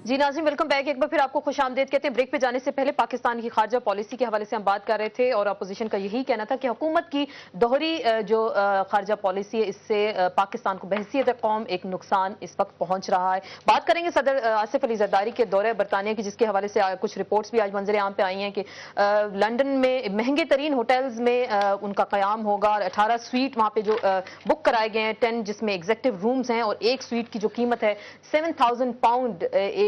जी नाज़रीन, welcome back. एक बार फिर आपको खुश आमदेद कहते हैं। ब्रेक पे जाने से पहले पाकिस्तान की खारजा पॉलिसी के हवाले से हम बात कर रहे थे और अपोजिशन का यही कहना था कि हुकूमत की दोहरी जो खारजा पॉलिसी है, इससे पाकिस्तान को बहसीयत कौम एक नुकसान इस वक्त पहुंच रहा है। बात करेंगे सदर आसिफ अली जरदारी के दौरे बरतानिया की, जिसके हवाले से कुछ रिपोर्ट्स भी आज मंजर आम पे आई हैं कि लंदन में महंगे तरीन होटल्स में उनका क़याम होगा और 18 स्वीट वहाँ पे जो बुक कराए गए हैं, 10 जिसमें एग्जेक्टिव रूम्स हैं और एक स्वीट की जो कीमत है 7000 पाउंड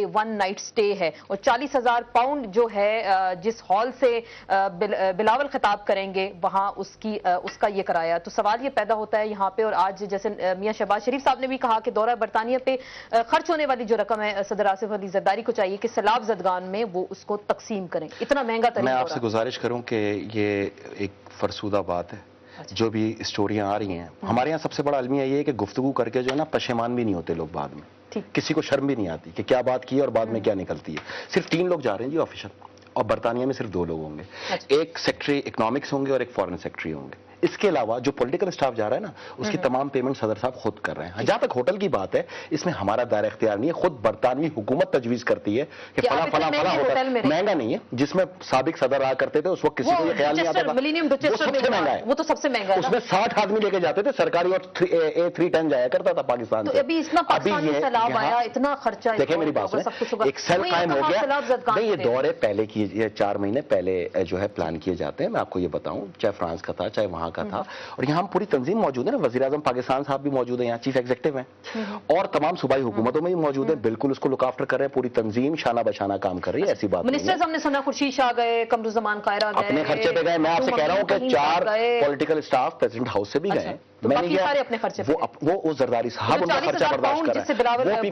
वन नाइट स्टे है और 40,000 पाउंड जो है जिस हॉल से बिलावल खिताब करेंगे वहां उसका ये कराया। तो सवाल ये पैदा होता है यहाँ पे, और आज जैसे मियां शहबाज शरीफ साहब ने भी कहा कि दौरा बरतानिया पे खर्च होने वाली जो रकम है सदर आसिफ अली जरदारी को चाहिए कि सैलाब ज़दगान में वो उसको तकसीम करें। इतना महंगा तरीका। मैं आपसे गुजारिश करूं कि ये एक फरसूदा बात है। जो भी स्टोरियां आ रही हैं, हमारे यहाँ सबसे बड़ा अलमिया ये है कि गुफ्तगू करके जो है ना पशेमान भी नहीं होते लोग बाद में, किसी को शर्म भी नहीं आती कि क्या बात की और बाद में क्या निकलती है। सिर्फ 3 लोग जा रहे हैं जी ऑफिशियल, और बरतानिया में सिर्फ 2 लोग होंगे। एक सेक्रेटरी इकोनॉमिक्स होंगे और एक फॉरेन सेक्रेटरी होंगे। इसके अलावा जो पॉलिटिकल स्टाफ जा रहा है ना, उसकी तमाम पेमेंट सदर साहब खुद कर रहे हैं। जहां तक होटल की बात है, इसमें हमारा दायरा इख्तियार नहीं है। खुद बरतानवी हुकूमत तजवीज करती है कि फला फला फला होटल महंगा नहीं है, जिसमें साबिक सदर रहा करते थे, उस वक्त किसी को ये ख्याल नहीं आता था। वो सबसे महंगा है, वो तो सबसे महंगा है। उसमें 60 आदमी लेके जाते थे सरकारी, और A310 जाया करता था पाकिस्तान से। अभी सैलाब आया, इतना खर्चा। देखिए मेरी बात सुनिए, एक सेल कायम हो गया। ये दौरे पहले किए, 4 महीने पहले जो है प्लान किए जाते हैं। मैं आपको ये बताऊं, चाहे फ्रांस का था चाहे वहां का था, और यहाँ पूरी तंजीम मौजूद है ना। वज़ीर आज़म पाकिस्तान साहब भी मौजूद है, यहाँ चीफ एग्जीक्यूटिव हैं, और तमाम सूबाई हुकूमतों में भी मौजूद है। बिल्कुल उसको लुक आफ्टर कर रहे हैं, पूरी तंजीम शाना बशाना काम कर रही है। ऐसी बात मिनिस्टर्स हमने सुना, खुर्शीद शाह गए, कमरुज़्ज़मान कायरा गए, अपने खर्चे पे गए। मैं आपसे कह रहा हूँ कि 4 पॉलिटिकल स्टाफ प्रेसिडेंट हाउस से भी गए। तो बाकी सारे अपने खर्चे वो जरदारी साहब उनका खर्चा बर्दाश्त कर रहे हैं। वो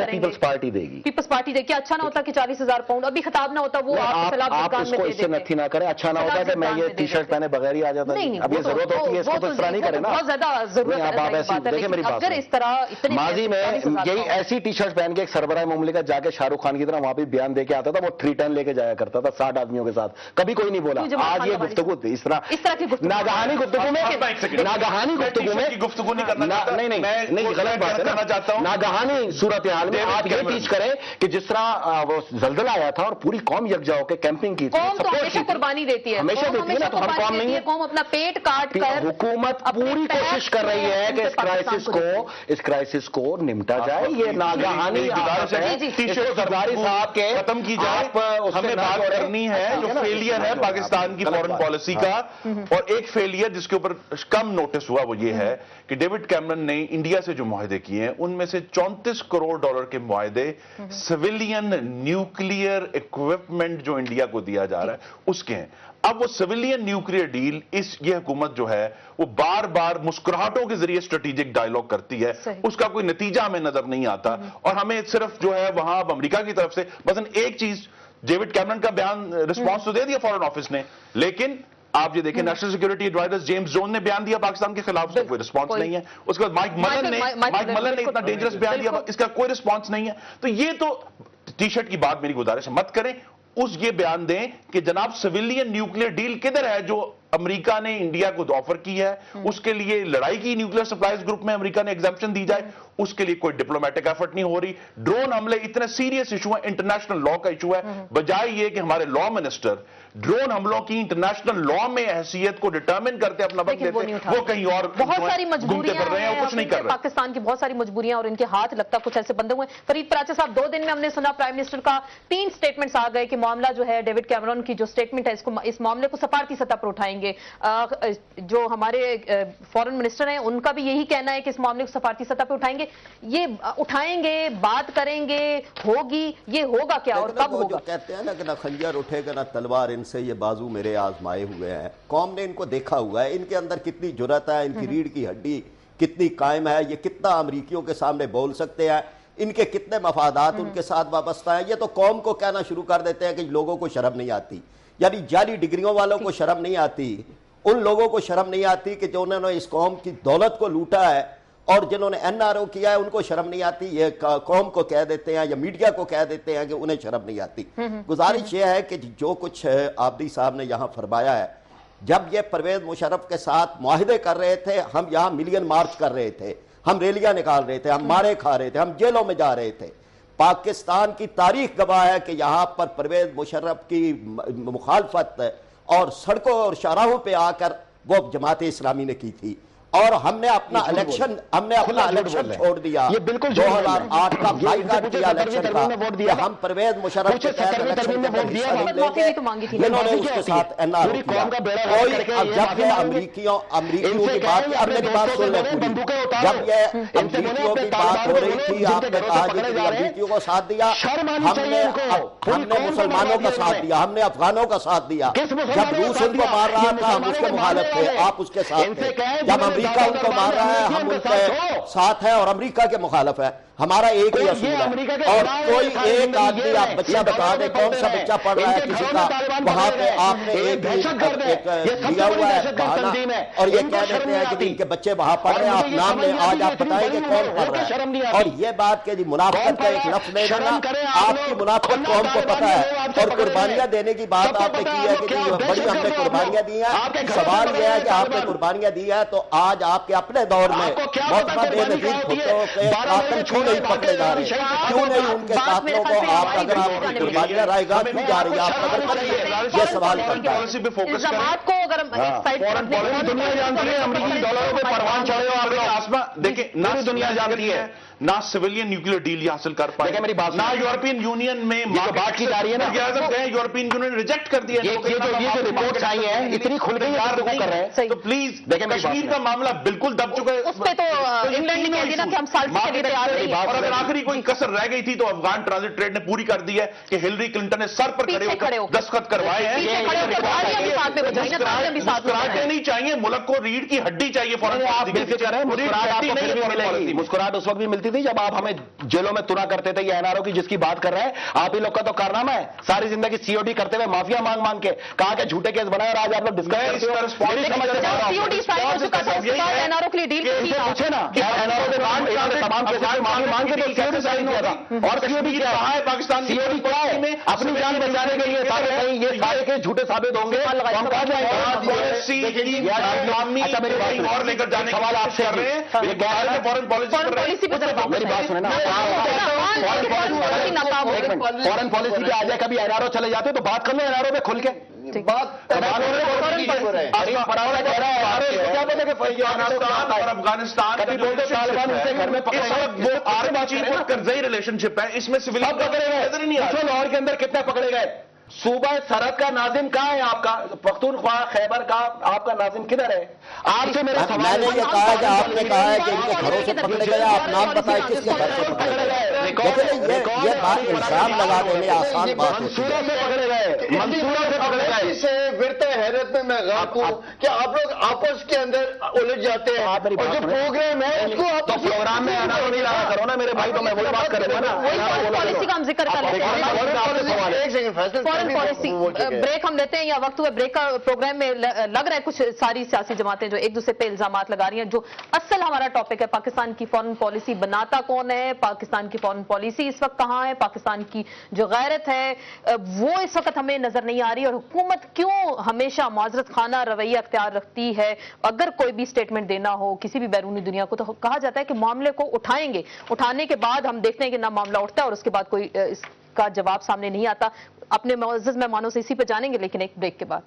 पीपल्स पार्टी देगी। पीपल्स पार्टी देगी। अच्छा ना होता कि 40,000 पाउंड अभी खिताब ना होता, वो आप इसको इससे नथी ना करें। अच्छा ना होता कि मैं ये टी शर्ट पहने बगैर ही आ जाता। अब ये जरूरत होती है, इसको तो इस तरह नहीं करें ना। बहुत ज्यादा जरूरत है। देखिए मेरी बात, इस तरह माजी में यही ऐसी टी शर्ट पहन के एक सरबराह मुमलिकत जाके शाहरुख खान की तरह वहां पे बयान देके आता था। वो 310 लेके जाया करता था 60 आदमियों के साथ, कभी कोई नहीं बोला। आज ये गुफ्तगू इस तरह की नागहानी गुफ्तगू में गुफ्तगू नहीं करना, नहीं गलत बात करना चाहता हूं। नागहानी सूरत हाल में आप ये टीच करें कि जिस तरह वो जल्जला आया था और पूरी कौम यकजा होकर कैंपिंग की थी। कौम तो हमेशा कुर्बानी देती है, हमेशा देती है ना, तो हम कौम नहीं है। कौम अपना पेट काट कर, हुकूमत पूरी कोशिश कर रही है कि इस क्राइसिस को निपटा जाए। ये नागहानी सरदारी साहब के खत्म की जाए। हमें बात करनी है जो फेलियर है पाकिस्तान की फॉरेन पॉलिसी का, और एक फेलियर जिसके ऊपर कम नोटिस हुआ वो ये है कि डेविड कैमरन ने इंडिया से जो मुआहदे किए हैं उनमें से $34 करोड़ के मुआहदे सिविलियन न्यूक्लियर इक्विपमेंट जो इंडिया को दिया जा रहा है उसके हैं। अब वो सिविलियन न्यूक्लियर डील ये हुकूमत जो है वो बार बार मुस्कुराहटों के जरिए स्ट्रेटेजिक डायलॉग करती है, उसका कोई नतीजा हमें नजर नहीं आता। और हमें सिर्फ जो है वहां अमेरिका की तरफ से मसलन एक चीज, डेविड कैमरन का बयान रिस्पॉन्स तो दे दिया फॉरेन ऑफिस ने, लेकिन आप ये देखें national security adviser James Jones ने बयान दिया पाकिस्तान के खिलाफ, कोई रिस्पांस नहीं है। उसके बाद माइक मलन ने इतना डेंजरस बयान दिया, इसका कोई रिस्पांस नहीं है। तो ये तो टी शर्ट की बात मेरी गुजारिश मत करें, ये बयान दें कि जनाब सिविलियन न्यूक्लियर डील किधर है जो अमेरिका ने इंडिया को ऑफर की है, उसके लिए लड़ाई की न्यूक्लियर सप्लाईज ग्रुप में अमेरिका ने एग्जाम्पशन दी जाए, उसके लिए कोई डिप्लोमेटिक एफर्ट नहीं हो रही। ड्रोन हमले इतने सीरियस इशू है, इंटरनेशनल लॉ का इशू है, बजाय ये कि हमारे लॉ मिनिस्टर ड्रोन हमलों की इंटरनेशनल लॉ में हैसियत को डिटरमिन करते अपना वक्त देते, वो कहीं और बहुत सारी मजबूरियां कर रहे हैं, कुछ नहीं कर रहे। पाकिस्तान की बहुत सारी मजबूरियां और इनके हाथ लगता कुछ ऐसे बंधे हुए। फरीद पराचा साहब, 2 दिन में हमने सुना प्राइम मिनिस्टर का 3 स्टेटमेंट्स आ गए कि मामला जो है डेविड कैमरन की जो स्टेटमेंट है इस मामले को सफारती सतह पर उठाएंगे। जो हमारे फॉरेन मिनिस्टर हैं उनका भी यही कहना है कि इस मामले को सफारती सतह पर उठाएंगे। ये उठाएंगे, बात करेंगे, होगी, ये होगा क्या और कब होगा? कहते हैं ना कि ना खंजर उठेगा ना तलवार, इनसे ये बाजू मेरे आजमाए हुए हैं। कौम ने इनको देखा हुआ है, इनके अंदर कितनी जुर्रत है, इनकी रीढ़ की हड्डी कितनी कायम है, ये कितना अमरीकियों के सामने बोल सकते हैं, इनके कितने मफादात उनके साथ वाबस्ता है। ये तो कौम को कहना शुरू कर देते हैं कि लोगों को शर्म नहीं आती, यानी जाली डिग्रियों वालों को शर्म नहीं आती, उन लोगों को शर्म नहीं आती कि जो उन्होंने इस कौम की दौलत को लूटा है और जिन्होंने NRO किया है उनको शर्म नहीं आती। ये कौम को कह देते हैं या मीडिया को कह देते हैं कि उन्हें शर्म नहीं आती। गुजारिश ये है कि जो कुछ आबदी साहब ने यहाँ फरमाया है, जब ये परवेज मुशर्रफ के साथ मुआहदे कर रहे थे, हम यहाँ मिलियन मार्च कर रहे थे, हम रैलियां निकाल रहे थे, हम मारे खा रहे थे, हम जेलों में जा रहे थे, पाकिस्तान की तारीख गवाह है कि यहाँ पर परवेज मुशर्रफ की मुखालफत और सड़कों और शाहराहों पे आकर वो जमात इस्लामी ने की थी, और हमने अपना इलेक्शन छोड़ दिया। ये बिल्कुल 2008 का बाइकाट किया इलेक्शन का कि हम परवेज मुशर्रफ के तहत इलेक्शन में इन्होंने उसके साथ एनआरओ किया। कोई जब ये अमरीकियों की बात, अपने की बात सुन ले पूरी, जब ये अमरीकियों की बात हो रही थी, आपने कहा कि अमरीकियों को साथ दिया, हमने मुसलमानों का साथ दिया, हमने अफगानों का साथ दिया। जब रूस उनको मार रहा था हम उसके मुखालिफ थे, आप उसके साथ थे। जब अमेरिका उनको मार रहा है हम उनके साथ हैं और अमेरिका के मुखालिफ है। हमारा एक ही असूल है, और कोई एक आदमी आप बच्चा बता दे, कौन सा बच्चा पढ़ रहा है किसी का, वहां पे आपने एक दिया हुआ है बहाना, और ये कह देते हैं कि इनके बच्चे वहां पढ़ रहे हैं, आप नाम लें, आज आप बताएंगे कौन पढ़ रहा है। और ये बात के जी मुनाफिकत का एक लफ्ज ले देना, आपकी मुनाफिकत को हमको पता है। और कुर्बानियां देने की बात आपने की है कि बड़ी हमने कुर्बानियां दी हैं। सवाल यह है कि आपने कुर्बानियां दी है, तो आज आपके अपने दौर में बहुत बेनजीर भुट्टो के कातिल क्यों नहीं पकड़े जा रहे, क्यों नहीं उनके कातलों को आप, अगर आपकी कुर्बानियां रायगा क्यों जा रही है, आप अगर करिए, ये सवाल करता है। दुनिया जानती है अमरीकी डॉलरों पे परवान चढ़े और आसमां देखिए, ना दुनिया जानती है, ना सिविलियन न्यूक्लियर डील हासिल कर पाए, मेरी बात, ना यूरोपियन यूनियन में बात की जा रही है ना, यूरोपियन यूनियन रिजेक्ट कर दिया। ये जो रिपोर्ट्स आई हैं इतनी खुल गई कर रहे हैं, तो प्लीज कश्मीर का मामला बिल्कुल दब चुका है। उस पे तो इंग्लैंड ने कह दिया कि हम साल से लिए तैयार नहीं है। और अगर आखिरी कोई कसर रह गई थी तो अफगान ट्रांजिट ट्रेड ने पूरी कर दी है कि हिलरी क्लिंटन ने सर पर खड़े होकर दस्तखत करवाए हैं। मुस्कुराहटें नहीं चाहिए, मुल्क को रीढ़ की हड्डी चाहिए। मुस्कुराहट उस वक्त भी मिलती थी जब आप हमें जेलों में तुरा करते थे। ये एनआरओ की जिसकी बात कर रहे हैं आप ही लोग का तो कारनामा है, सारी जिंदगी सीओडी करते हुए माफिया मांग के कहा के झूठे केस बनाए, और आज आप लोग डिस्कस एनआरओ के लिए डील पूछे ना, तमाम केसेस माफी मांग के तो सीओडी साइन किया था। और सीओडी क्या है, पाकिस्तान सीओडी क्या है, अपनी जान बचाने के लिए सारे कहीं ये सारे के झूठे साबित होंगे, हम कहा जाएंगे। और लेकर जाने सवाल आपसे कर रहे हैं, ये क्या है फॉरेन पॉलिसी। मेरी बात सुने ना, फॉरेन पॉलिसी पे आ जाए, कभी एनआरओ चले जाते तो बात कर लो एनआरओ पे खुल के। अफगानिस्तान कभी बोलते तालिबान उनसे घर में वो आर्मी करजई रिलेशनशिप है, इसमें सिविल पकड़े गए। लाहौर के अंदर कितने पकड़े गए? सूबा सरहद का नाजिम कहाँ है आपका? पख्तूनख्वा खैबर का आपका नाजिम किधर है? आपसे मेरा सवाल, मैंने ये कहा कि आपने कहा है कि इनके घरों से पकड़े गए, आप नाम बताएं किसके घर से पकड़े गए। देखिए ये बात इल्जाम लगा देने आसान बात होती है। पकड़े गए, मंसूरों से पकड़े गए। से विरते हैरत में मैं गाप हूं कि आप लोग आपस के अंदर उलझ जाते हैं, और जो प्रोग्राम है उसको आप प्रोग्राम में आना नहीं रहा करो ना मेरे भाई, तो मैं वही बात करूंगा ना। पॉलिसी का हम जिक्र कर लेते हैं। एक second Faisal foreign policy break हम लेते हैं, या वक्त हुआ ब्रेक का। प्रोग्राम में लग रहा है कुछ सारी सियासी जमातें जो एक दूसरे पे इल्जामात लगा रही हैं। जो असल हमारा टॉपिक है, पाकिस्तान की फॉरेन पॉलिसी बनाता कौन है, पाकिस्तान की फॉरेन पॉलिसी इस वक्त कहां है, पाकिस्तान की जो गैरत है वो इस वक्त हमें नजर नहीं आ रही, और हुकूमत क्यों हमेशा मुआज़रत खाना रवैया अख्तियार रखती है। अगर कोई भी स्टेटमेंट देना हो किसी भी बैरूनी दुनिया को, तो कहा जाता है कि मामले को उठाएंगे, उठाने के बाद हम देखते हैं कि ना मामला उठता है और उसके बाद कोई इसका जवाब सामने नहीं आता। अपने मुअज़्ज़ज़ मेहमानों से इसी पे जानेंगे, लेकिन एक ब्रेक के बाद।